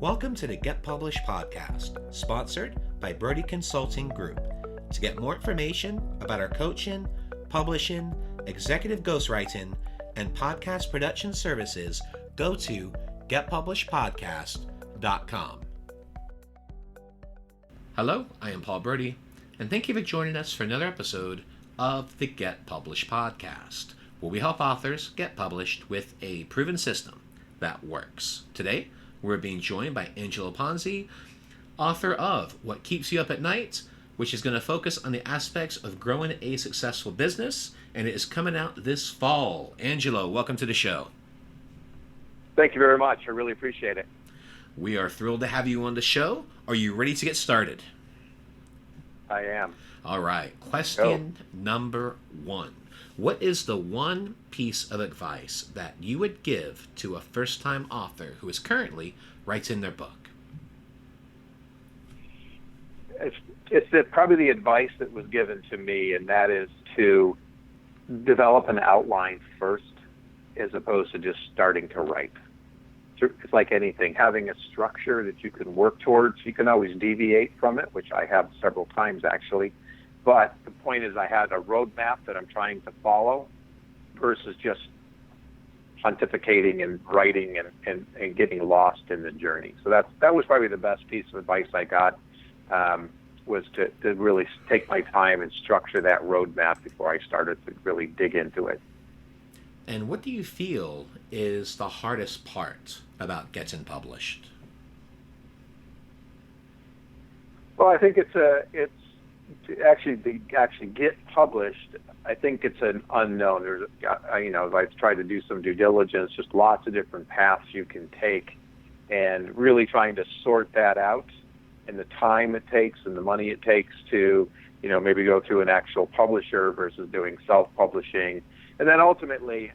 Welcome to the Get Published podcast, sponsored by Brodie Consulting Group. To get more information about our coaching, publishing, executive ghostwriting, and podcast production services, go to getpublishedpodcast.com. Hello, I am Paul Brodie, and thank you for joining us for another episode of the Get Published podcast, where we help authors get published with a proven system that works. Today, we're being joined by Angelo Ponzi, author of What Keeps You Up at Night, which is going to focus on the aspects of growing a successful business, and it is coming out this fall. Angelo, welcome to the show. Thank you very much. I really appreciate it. We are thrilled to have you on the show. Are you ready to get started? I am. All right. Question number one. What is the one piece of advice that you would give to a first-time author who is currently writing their book? It's probably the advice that was given to me, and that is to develop an outline first as opposed to just starting to write. It's like anything, having a structure that you can work towards. You can always deviate from it, which I have several times actually. But the point is I had a roadmap that I'm trying to follow versus just pontificating and writing and getting lost in the journey. So that was probably the best piece of advice I got, was to really take my time and structure that roadmap before I started to really dig into it. And what do you feel is the hardest part about getting published? Well, I think it's to actually get published. I think it's an unknown. There's, I've tried to do some due diligence, just lots of different paths you can take, and really trying to sort that out, and the time it takes and the money it takes to, maybe go through an actual publisher versus doing self-publishing, and then ultimately,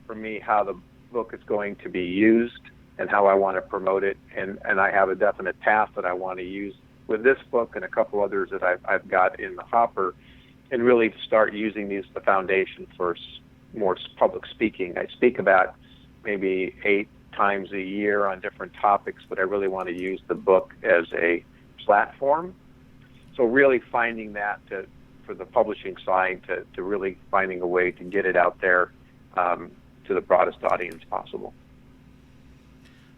for me, how the book is going to be used and how I want to promote it, and I have a definite path that I want to use with this book and a couple others that I've got in the hopper, and really start using these as the foundation for more public speaking. I speak about maybe 8 times a year on different topics, but I really want to use the book as a platform. So really finding that for the publishing side to really finding a way to get it out there to the broadest audience possible.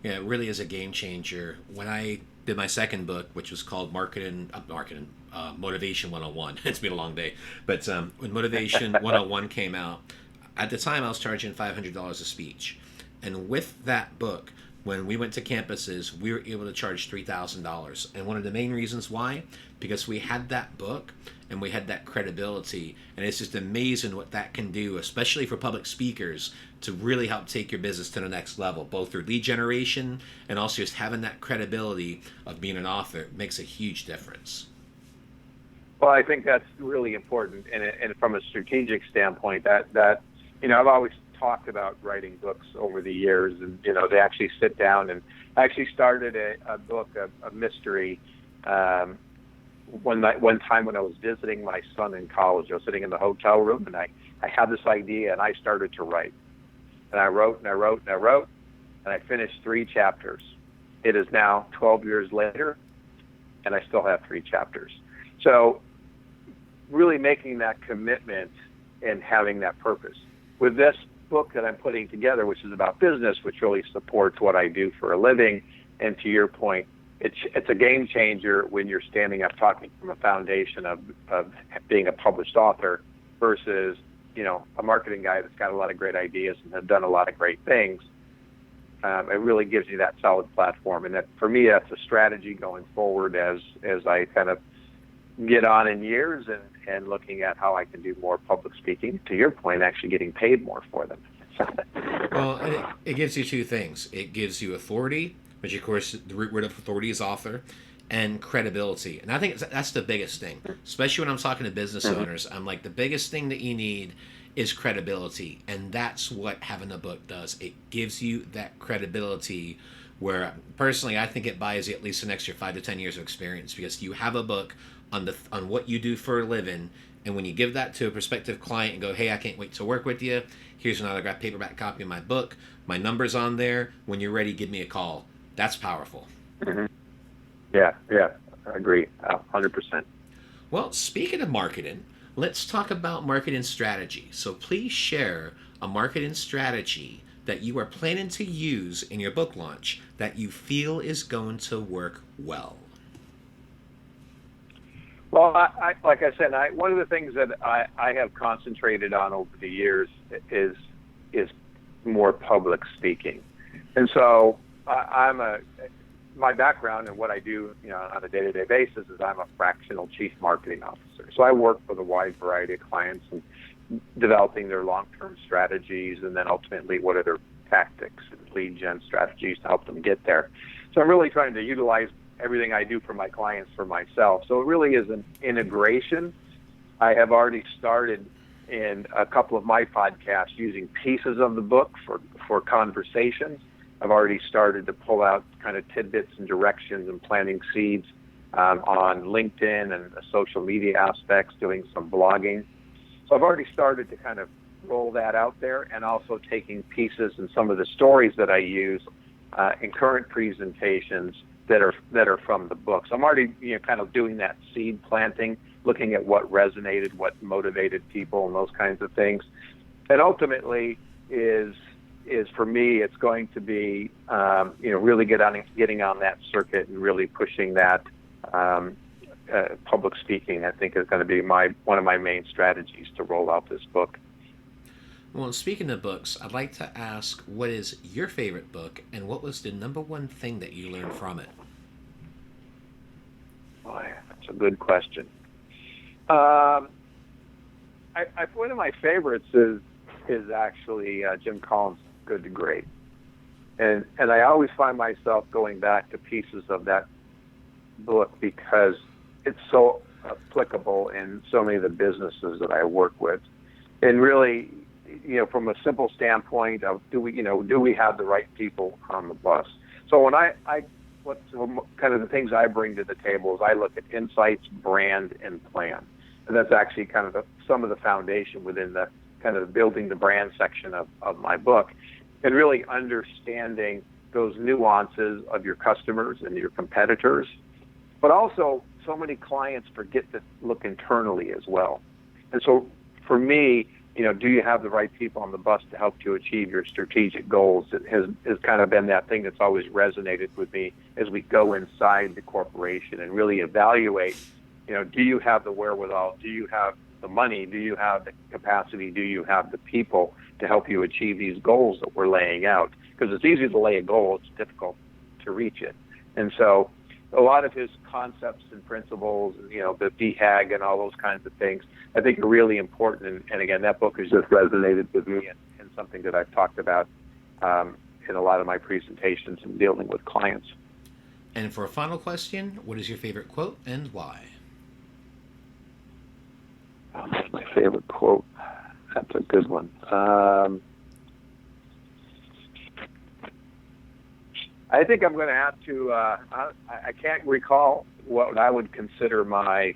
Yeah, it really is a game changer. When I did my second book, which was called Motivation 101. It's been a long day. But when Motivation 101 came out, at the time I was charging $500 a speech. And with that book, when we went to campuses, we were able to charge $3,000. And one of the main reasons why, because we had that book and we had that credibility. And it's just amazing what that can do, especially for public speakers, to really help take your business to the next level, both through lead generation and also just having that credibility of being an author makes a huge difference. Well, I think that's really important. And from a strategic standpoint, that I've always talked about writing books over the years, and to actually sit down, and I actually started a book, a mystery, one time when I was visiting my son in college. I was sitting in the hotel room, and I had this idea, and I started to write, and I wrote and I wrote and I wrote, and I finished 3 chapters. It is now 12 years later, and I still have 3 chapters. So really making that commitment and having that purpose. With this book that I'm putting together, which is about business, which really supports what I do for a living, and to your point, it's a game changer when you're standing up talking from a foundation of being a published author versus, a marketing guy that's got a lot of great ideas and have done a lot of great things. It really gives you that solid platform, and that, for me, that's a strategy going forward as I kind of get on in years and looking at how I can do more public speaking. To your point, actually getting paid more for them. Well, it gives you 2 things. It gives you authority, which of course the root word of authority is author, and credibility. And I think that's the biggest thing, especially when I'm talking to business owners. I'm like, the biggest thing that you need is credibility, and that's what having a book does. It gives you that credibility, where personally I think it buys you at least an extra 5 to 10 years of experience, because you have a book on what you do for a living, and when you give that to a prospective client and go, hey, I can't wait to work with you, here's an autographed paperback copy of my book, my number's on there, when you're ready, give me a call. That's powerful. Hmm. Yeah, yeah, I agree, 100%. Well, speaking of marketing, let's talk about marketing strategy. So please share a marketing strategy that you are planning to use in your book launch that you feel is going to work well. Well, like I said, one of the things that I have concentrated on over the years is more public speaking, and so my background and what I do, on a day-to-day basis is I'm a fractional chief marketing officer. So I work with a wide variety of clients and developing their long-term strategies, and then ultimately what are their tactics and lead gen strategies to help them get there. So I'm really trying to utilize everything I do for my clients for myself. So it really is an integration. I have already started in a couple of my podcasts using pieces of the book for conversations. I've already started to pull out kind of tidbits and directions and planting seeds on LinkedIn and the social media aspects, doing some blogging. So I've already started to kind of roll that out there, and also taking pieces and some of the stories that I use in current presentations that are from the book. So I'm already kind of doing that seed planting, looking at what resonated, what motivated people, and those kinds of things. And ultimately is for me, it's going to be really getting on that circuit and really pushing that public speaking. I think is going to be one of my main strategies to roll out this book. Well, speaking of books, I'd like to ask, what is your favorite book, and what was the number one thing that you learned from it? Boy, that's a good question. One of my favorites is actually Jim Collins' Good to Great, and I always find myself going back to pieces of that book because it's so applicable in so many of the businesses that I work with, and really, from a simple standpoint of do we have the right people on the bus? So when what's kind of the things I bring to the table is I look at insights, brand, and plan, and that's actually kind of some of the foundation within the kind of building the brand section of my book, and really understanding those nuances of your customers and your competitors. But also, so many clients forget to look internally as well. And so for me, do you have the right people on the bus to help you achieve your strategic goals? It has kind of been that thing that's always resonated with me as we go inside the corporation and really evaluate, do you have the wherewithal? Do you have the money? Do you have the capacity? Do you have the people to help you achieve these goals that we're laying out? Because it's easy to lay a goal, it's difficult to reach it. And so a lot of his concepts and principles, the BHAG and all those kinds of things, I think are really important. And again, that book has just resonated with me and something that I've talked about in a lot of my presentations and dealing with clients. And for a final question, what is your favorite quote and why? My favorite quote. That's a good one. I think I'm going to have to. I can't recall what I would consider my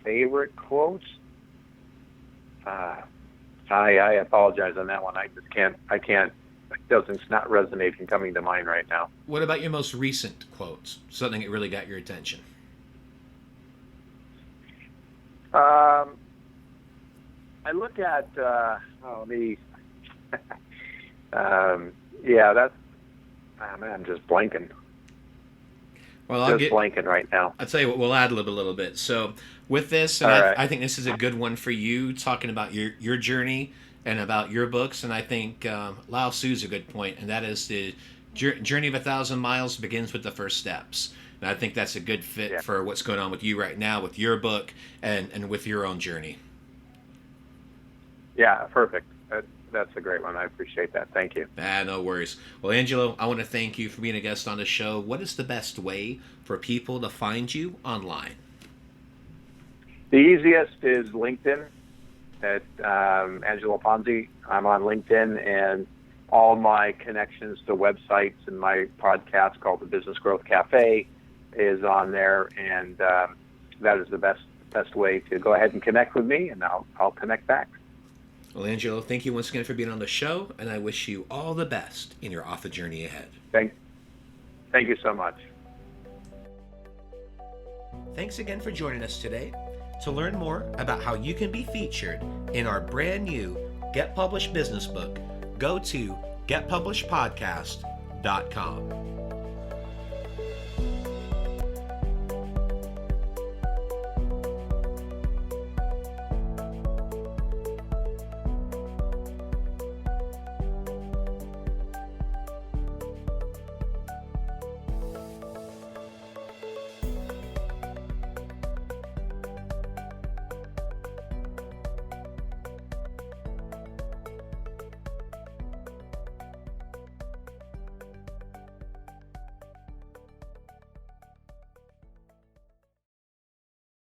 favorite quotes. I apologize on that one. I just can't. I can't. It's not resonating, coming to mind right now. What about your most recent quotes? Something that really got your attention? I look at that's. Man, I'm just blanking. Well, blanking right now. I'll tell you what, we'll add a little bit. So with this, and I think this is a good one for you, talking about your journey and about your books. And I think Lao Tzu's a good point, and that is the journey of 1,000 miles begins with the first steps. And I think that's a good fit for what's going on with you right now, with your book and with your own journey. Yeah, perfect. That's a great one. I appreciate that. Thank you. No worries. Well, Angelo, I want to thank you for being a guest on the show. What is the best way for people to find you online? The easiest is LinkedIn at Angelo Ponzi. I'm on LinkedIn, and all my connections to websites and my podcast called The Business Growth Cafe is on there, and that is the best way to go ahead and connect with me, and I'll connect back. Well, Angelo, thank you once again for being on the show, and I wish you all the best in your author journey ahead. Thank you so much. Thanks again for joining us today. To learn more about how you can be featured in our brand new Get Published business book, go to getpublishedpodcast.com.